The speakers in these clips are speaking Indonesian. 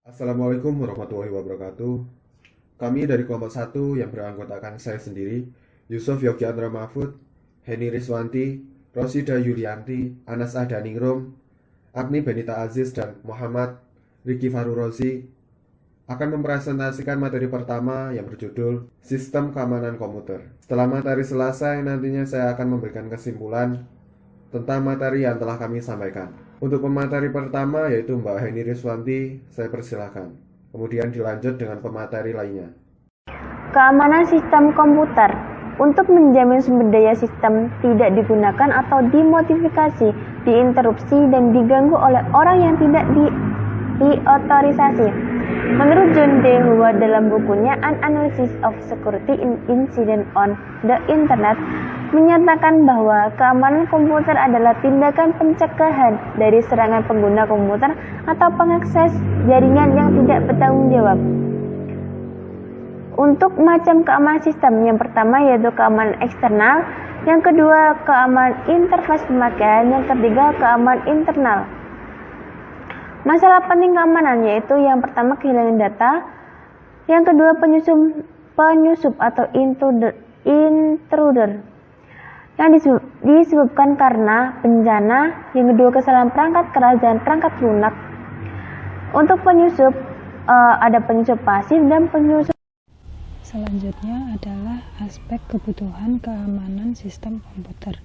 Assalamualaikum warahmatullahi wabarakatuh. Kami dari kelompok 1 yang beranggotakan saya sendiri, Yusuf Yogyandra Mahfud, Heni Riswanti, Rosida Yulianti, Anas Ahdaningrum, Agni Benita Aziz, dan Muhammad Riki Farurozi akan mempresentasikan materi pertama yang berjudul Sistem Keamanan Komputer. Setelah materi selesai, nantinya saya akan memberikan kesimpulan tentang materi yang telah kami sampaikan. Untuk pemateri pertama yaitu Mbak Heni Riswanti, saya persilahkan. Kemudian dilanjut dengan pemateri lainnya. Keamanan sistem komputer. Untuk menjamin sumber daya sistem tidak digunakan atau dimodifikasi, diinterupsi, dan diganggu oleh orang yang tidak diotorisasi. Menurut John D. Howard dalam bukunya An Analysis of Security Incident on the Internet, menyatakan bahwa keamanan komputer adalah tindakan pencegahan dari serangan pengguna komputer atau pengakses jaringan yang tidak bertanggung jawab. Untuk macam keamanan sistem, yang pertama yaitu keamanan eksternal, yang kedua keamanan interface pemakaian, yang ketiga keamanan internal. Masalah penting keamanan yaitu yang pertama kehilangan data, yang kedua penyusup atau intruder yang disebabkan karena bencana, yang kedua kesalahan perangkat keras dan perangkat lunak. Untuk penyusup ada penyusup pasif dan penyusup. Selanjutnya adalah aspek kebutuhan keamanan sistem komputer.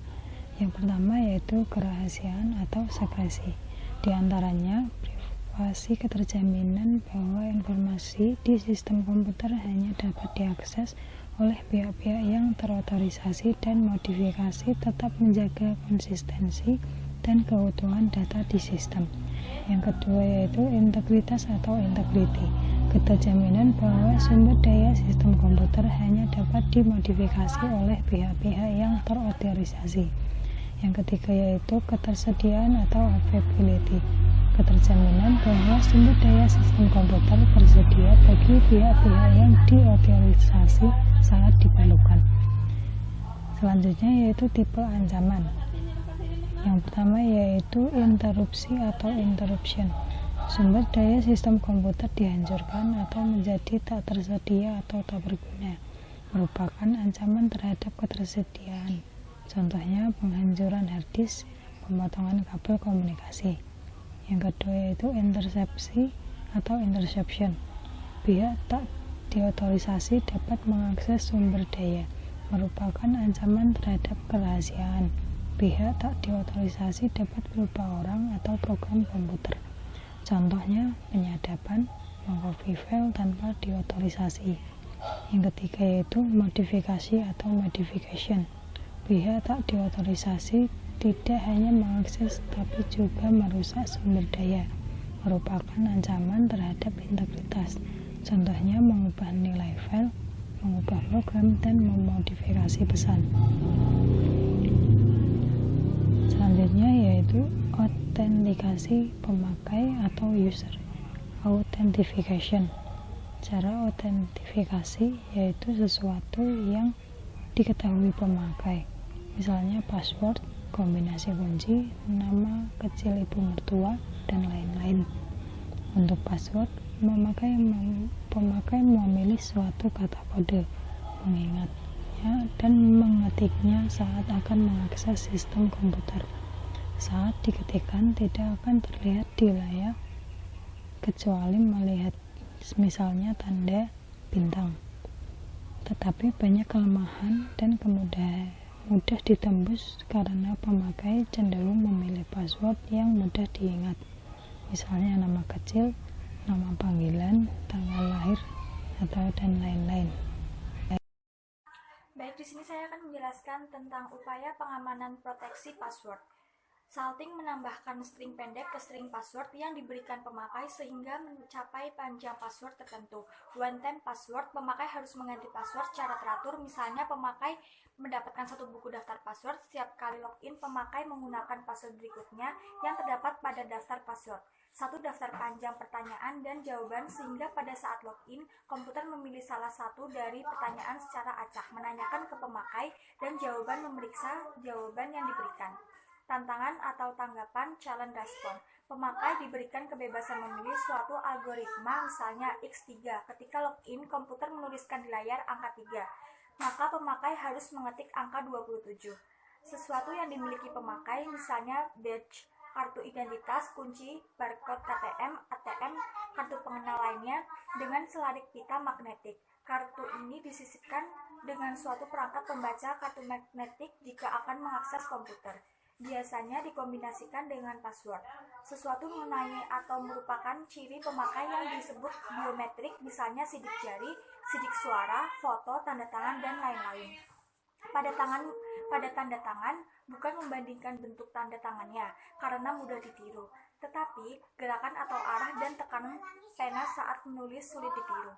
Yang pertama yaitu kerahasiaan atau sekresi. Di antaranya privasi, keterjaminan bahwa informasi di sistem komputer hanya dapat diakses oleh pihak-pihak yang terotorisasi, dan modifikasi tetap menjaga konsistensi dan keutuhan data di sistem. Yang kedua yaitu integritas atau integrity, keterjaminan bahwa sumber daya sistem komputer hanya dapat dimodifikasi oleh pihak-pihak yang terotorisasi. Yang ketiga yaitu ketersediaan atau availability, keterjaminan bahwa sumber daya sistem komputer tersedia bagi pihak-pihak yang diotorisasi saat diperlukan. Selanjutnya yaitu tipe ancaman. Yang pertama yaitu interupsi atau interruption. Sumber daya sistem komputer dihancurkan atau menjadi tak tersedia atau tak berguna, merupakan ancaman terhadap ketersediaan. Contohnya penghancuran hard disk, pemotongan kabel komunikasi. Yang kedua yaitu intersepsi atau interception. Pihak tak diotorisasi dapat mengakses sumber daya, merupakan ancaman terhadap kerahasiaan. Pihak tak diotorisasi dapat berupa orang atau program komputer. Contohnya penyadapan, mengcopy file tanpa diotorisasi. Yang ketiga yaitu modifikasi atau modification. Pihak tak diotorisasi tidak hanya mengakses tapi juga merusak sumber daya, merupakan ancaman terhadap integritas. Contohnya mengubah nilai file, mengubah program, dan memodifikasi pesan. Selanjutnya yaitu autentikasi pemakai atau user. Authentication. Cara autentifikasi yaitu sesuatu yang diketahui pemakai, misalnya password, kombinasi kunci, nama kecil ibu mertua, dan lain-lain. Untuk password, pemakai memilih suatu kata kode, mengingatnya dan mengetiknya saat akan mengakses sistem komputer. Saat diketikkan tidak akan terlihat di layar kecuali melihat misalnya tanda bintang. Tetapi banyak kelemahan dan mudah ditembus karena pemakai cenderung memilih password yang mudah diingat, misalnya nama kecil, nama panggilan, tanggal lahir, atau dan lain-lain. Baik, di sini saya akan menjelaskan tentang upaya pengamanan proteksi password. Salting menambahkan string pendek ke string password yang diberikan pemakai sehingga mencapai panjang password tertentu. One time password, pemakai harus mengganti password secara teratur. Misalnya pemakai mendapatkan satu buku daftar password, setiap kali login pemakai menggunakan password berikutnya yang terdapat pada daftar password. Satu daftar panjang pertanyaan dan jawaban sehingga pada saat login, komputer memilih salah satu dari pertanyaan secara acak, menanyakan ke pemakai dan jawaban memeriksa jawaban yang diberikan. tantangan atau tanggapan challenge respon. Pemakai diberikan kebebasan memilih suatu algoritma, misalnya X3. Ketika login, komputer menuliskan di layar angka 3. Maka pemakai harus mengetik angka 27. Sesuatu yang dimiliki pemakai, misalnya badge, kartu identitas, kunci, barcode KTM, ATM, kartu pengenal lainnya, dengan selarik pita magnetik. Kartu ini disisipkan dengan suatu perangkat pembaca kartu magnetik jika akan mengakses komputer. Biasanya dikombinasikan dengan password. Sesuatu mengenai atau merupakan ciri pemakai yang disebut biometrik, misalnya sidik jari, sidik suara, foto, tanda tangan, dan lain-lain. Pada tanda tangan, bukan membandingkan bentuk tanda tangannya, karena mudah ditiru. Tetapi, gerakan atau arah dan tekanan pena saat menulis sulit ditiru.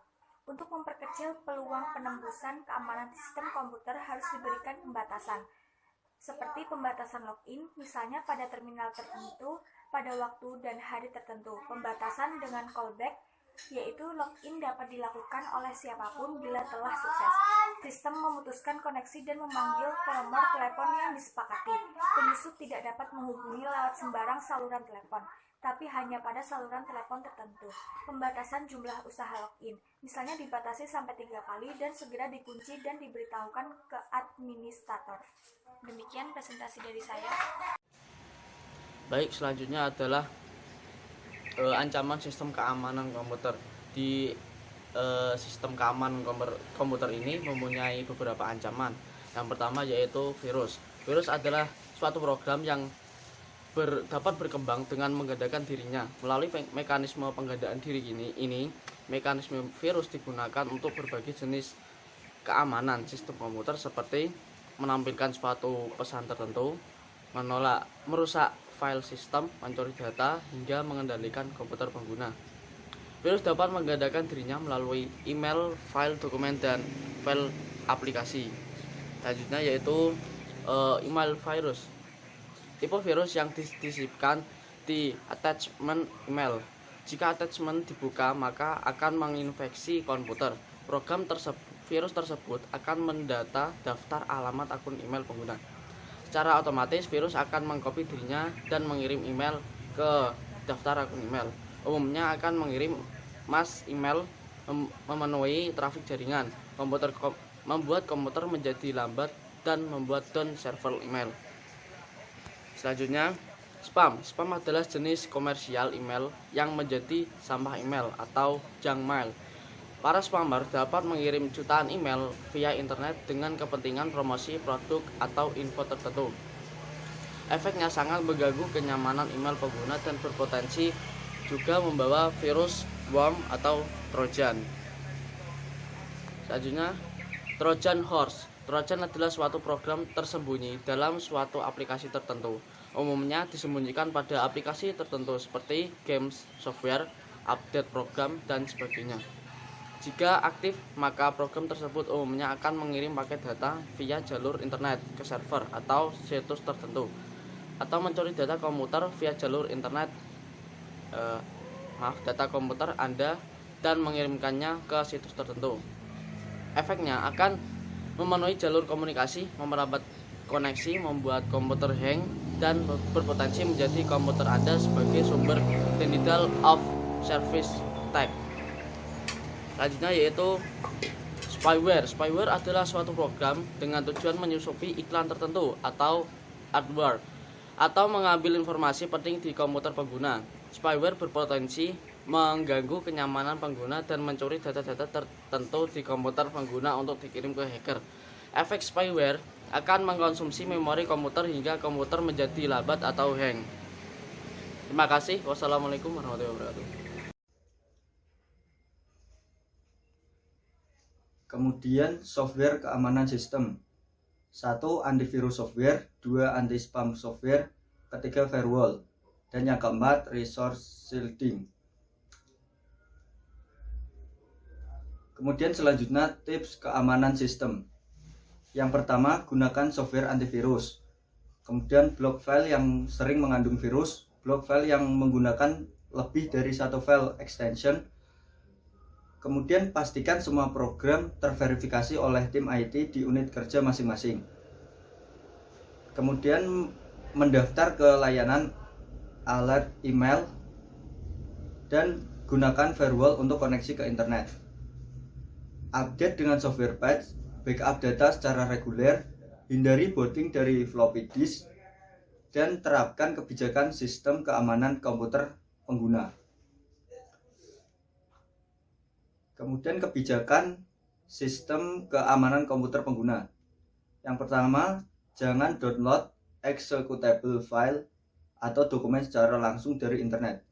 Untuk memperkecil peluang penembusan keamanan sistem komputer harus diberikan pembatasan. Seperti pembatasan login, misalnya pada terminal tertentu, pada waktu dan hari tertentu. Pembatasan dengan callback, yaitu login dapat dilakukan oleh siapapun bila telah sukses. Sistem memutuskan koneksi dan memanggil ke nomor telepon yang disepakati. Penyusup tidak dapat menghubungi lewat sembarang saluran telepon, tapi hanya pada saluran telepon tertentu. Pembatasan jumlah usaha login, misalnya dibatasi sampai 3 kali dan segera dikunci dan diberitahukan ke administrator. Demikian presentasi dari saya. Baik, selanjutnya adalah ancaman sistem keamanan komputer. Di sistem keamanan komputer ini mempunyai beberapa ancaman. Yang pertama yaitu virus. Virus adalah suatu program yang dapat berkembang dengan menggandakan dirinya. Melalui mekanisme penggandaan diri ini, mekanisme virus digunakan untuk berbagai jenis keamanan sistem komputer seperti menampilkan suatu pesan tertentu, merusak file sistem, mencuri data, hingga mengendalikan komputer pengguna. Virus dapat menggandakan dirinya melalui email, file dokumen, dan file aplikasi. Selanjutnya yaitu email virus. Tipe virus yang disisipkan di attachment email. Jika attachment dibuka, maka akan menginfeksi komputer. Virus tersebut akan mendata daftar alamat akun email pengguna. Secara otomatis, virus akan mengcopy dirinya dan mengirim email ke daftar akun email. Umumnya akan mengirim mass email memenuhi trafik jaringan. Membuat komputer menjadi lambat dan membuat down server email. Selanjutnya, spam. Spam adalah jenis komersial email yang menjadi sampah email atau junk mail. Para spammer dapat mengirim jutaan email via internet dengan kepentingan promosi produk atau info tertentu. Efeknya sangat mengganggu kenyamanan email pengguna dan berpotensi juga membawa virus, worm, atau trojan. Selanjutnya, Trojan horse. Trojan adalah suatu program tersembunyi dalam suatu aplikasi tertentu. Umumnya disembunyikan pada aplikasi tertentu seperti games, software, update program, dan sebagainya. Jika aktif, maka program tersebut umumnya akan mengirim paket data via jalur internet ke server atau situs tertentu, atau mencuri data komputer via jalur internet, data komputer Anda, dan mengirimkannya ke situs tertentu. Efeknya akan memenuhi jalur komunikasi, memerambat koneksi, membuat komputer hang, dan berpotensi menjadi komputer Anda sebagai sumber denial of service attack. Selanjutnya yaitu spyware. Spyware adalah suatu program dengan tujuan menyusupi iklan tertentu atau adware, atau mengambil informasi penting di komputer pengguna. Spyware berpotensi mengganggu kenyamanan pengguna dan mencuri data-data tertentu di komputer pengguna untuk dikirim ke hacker. Efek spyware akan mengkonsumsi memori komputer hingga komputer menjadi lambat atau hang. Terima kasih. Wassalamualaikum warahmatullahi wabarakatuh. Kemudian software keamanan sistem. 1. Antivirus software, 2. anti-spam software, ketiga firewall, dan yang keempat resource shielding. Kemudian selanjutnya tips keamanan sistem. Yang pertama, gunakan software antivirus. Kemudian blok file yang sering mengandung virus, blok file yang menggunakan lebih dari satu file extension. Kemudian pastikan semua program terverifikasi oleh tim IT di unit kerja masing-masing. Kemudian mendaftar ke layanan alert email, dan gunakan firewall untuk koneksi ke internet. Update dengan software patch, backup data secara reguler, hindari booting dari floppy disk, dan terapkan kebijakan sistem keamanan komputer pengguna. Kemudian kebijakan sistem keamanan komputer pengguna. Yang pertama, jangan download executable file atau dokumen secara langsung dari internet.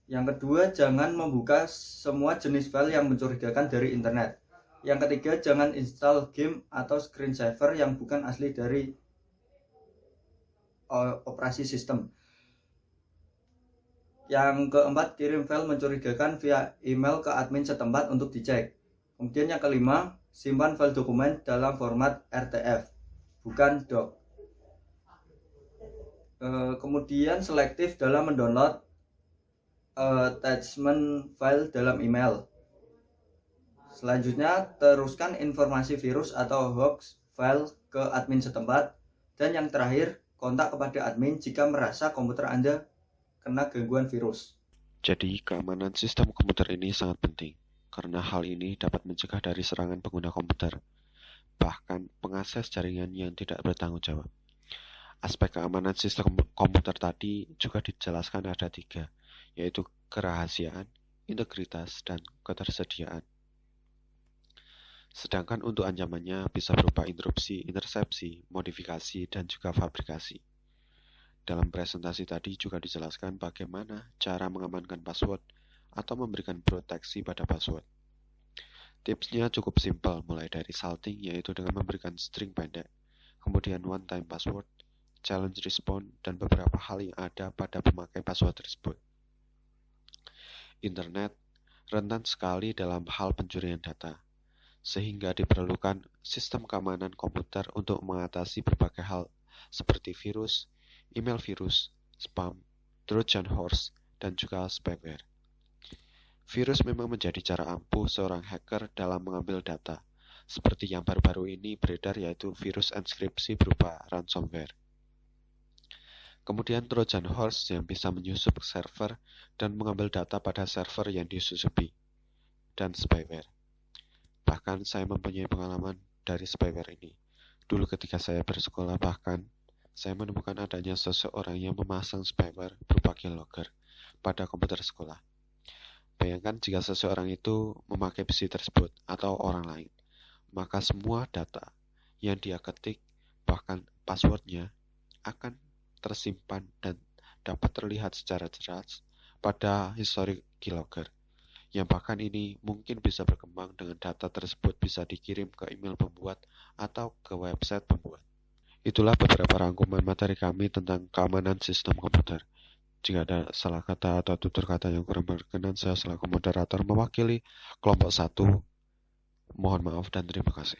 Yang kedua, jangan membuka semua jenis file yang mencurigakan dari internet. Yang ketiga, jangan install game atau screensaver yang bukan asli dari operasi sistem. Yang keempat, kirim file mencurigakan via email ke admin setempat untuk dicek. Kemudian yang kelima, simpan file dokumen dalam format RTF, bukan doc. Kemudian selektif dalam mendownload attachment file dalam email. Selanjutnya, teruskan informasi virus atau hoax file ke admin setempat. Dan yang terakhir, kontak kepada admin jika merasa komputer Anda kena gangguan virus. Jadi, keamanan sistem komputer ini sangat penting, karena hal ini dapat mencegah dari serangan pengguna komputer, bahkan pengakses jaringan yang tidak bertanggung jawab. Aspek keamanan sistem komputer tadi juga dijelaskan ada 3, yaitu kerahasiaan, integritas, dan ketersediaan. Sedangkan untuk ancamannya bisa berupa interupsi, intersepsi, modifikasi, dan juga fabrikasi. Dalam presentasi tadi juga dijelaskan bagaimana cara mengamankan password atau memberikan proteksi pada password. Tipsnya cukup simpel, mulai dari salting, yaitu dengan memberikan string pendek, kemudian one-time password, challenge response, dan beberapa hal yang ada pada pemakai password tersebut. Internet rentan sekali dalam hal pencurian data, sehingga diperlukan sistem keamanan komputer untuk mengatasi berbagai hal seperti virus, email virus, spam, Trojan horse, dan juga spyware. Virus memang menjadi cara ampuh seorang hacker dalam mengambil data, seperti yang baru-baru ini beredar yaitu virus enskripsi berupa ransomware. Kemudian Trojan horse yang bisa menyusup ke server dan mengambil data pada server yang disusupi, dan spyware. Bahkan saya mempunyai pengalaman dari spyware ini. Dulu ketika saya bersekolah, bahkan saya menemukan adanya seseorang yang memasang spyware berupa keylogger pada komputer sekolah. Bayangkan jika seseorang itu memakai PC tersebut atau orang lain, maka semua data yang dia ketik, bahkan passwordnya, akan tersimpan dan dapat terlihat secara jelas pada histori keylogger. Yang bahkan ini mungkin bisa berkembang dengan data tersebut bisa dikirim ke email pembuat atau ke website pembuat. Itulah beberapa rangkuman materi kami tentang keamanan sistem komputer. Jika ada salah kata atau tutur kata yang kurang berkenan, saya selaku moderator mewakili kelompok 1. Mohon maaf dan terima kasih.